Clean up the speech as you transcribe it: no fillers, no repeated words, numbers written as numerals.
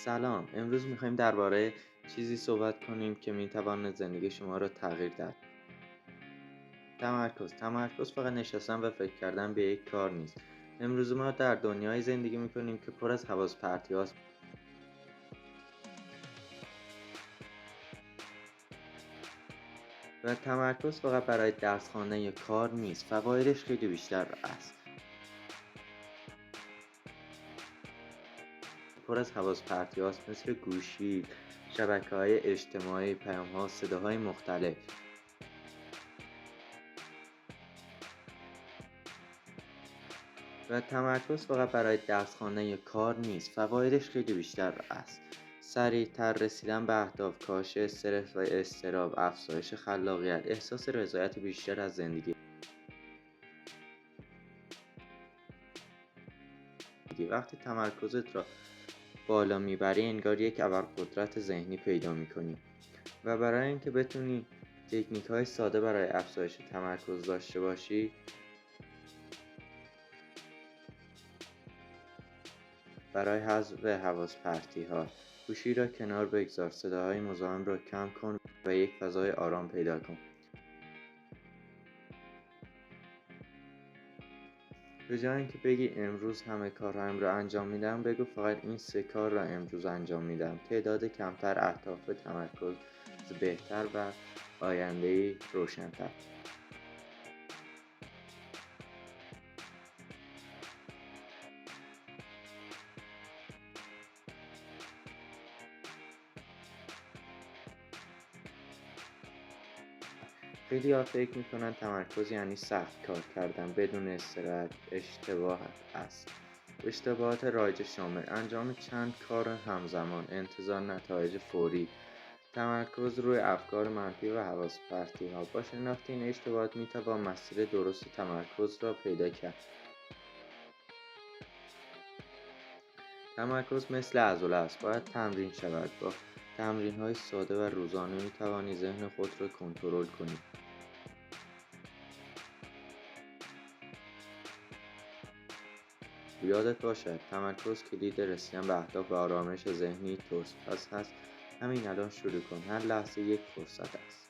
سلام، امروز میخوایم درباره چیزی صحبت کنیم که میتواند زندگی شما را تغییر دهد. تمرکز فقط نشستن و فکر کردن به یک کار نیست. امروز ما در دنیای زندگی میکنیم که پر از حواس پرتی هاست و تمرکز فقط برای درس خواندن یا کار نیست. فوایدش خیلی بیشتر است. پر از حواس پرتی هاست مثل گوشی، شبکه‌های اجتماعی، پیام‌ها، صداهای مختلف. و تمرکز فقط برای درس خواندن یا کار نیست. فوایدش خیلی بیشتر است. سریعتر رسیدن به اهداف، کاهش استرس و اضطراب، افزایش خلاقیت، احساس رضایت بیشتر از زندگی. وقتی تمرکزت را بالا میبری انگار یک ابرقدرت ذهنی پیدا میکنی و برای اینکه بتونی تکنیک های ساده برای افزایش تمرکز داشته باشی، برای حذف حواس پرتی ها گوشی را کنار بگذار، صداهای مزاحم را کم کن و یک فضای آرام پیدا کن. به جای اینکه بگی امروز همه کارهایم را انجام میدم، بگو فقط این 3 کار را امروز انجام میدم. تعداد کمتر، اهداف تمرکز بهتر و آینده‌ای روشن‌تر. خیلی‌ها فکر می‌کنند تمرکز یعنی سخت کار کردن بدون استراحت. اشتباه است. اشتباهات رایج شامل انجام چند کار همزمان، انتظار نتایج فوری، تمرکز روی افکار منفی و حواس پرتی ها. با شناخت این اشتباهات میتوان مسیر درست تمرکز را پیدا کرد. تمرکز مثل عضله است، باید تمرین شود. با تمرین های ساده و روزانه میتوانی ذهن خود را کنترل کنی. یادت باشد تمرکز کلید رسیدن به اهداف و آرامش ذهنی توست. پس همین الان شروع کن. هر لحظه یک فرصت است.